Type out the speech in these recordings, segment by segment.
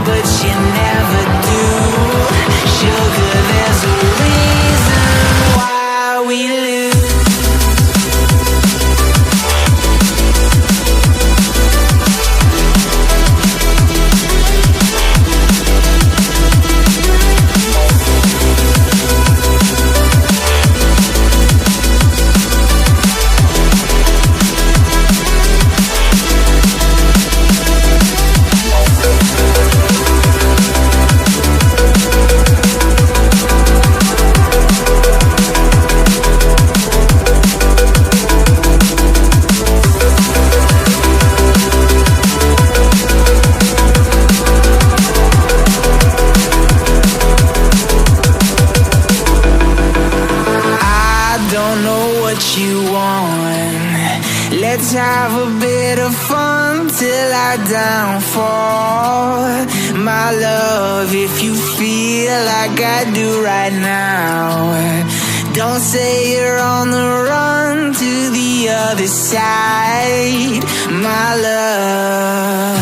but you never do. Sugar, there's a reason why we lose. Let's have a bit of fun till our downfall. My love, if you feel like I do right now, don't say you're on the run to the other side. My love,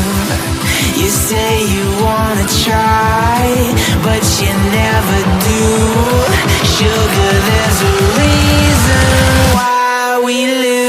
you say you wanna try, but you never do. Sugar, there's a reason why we live.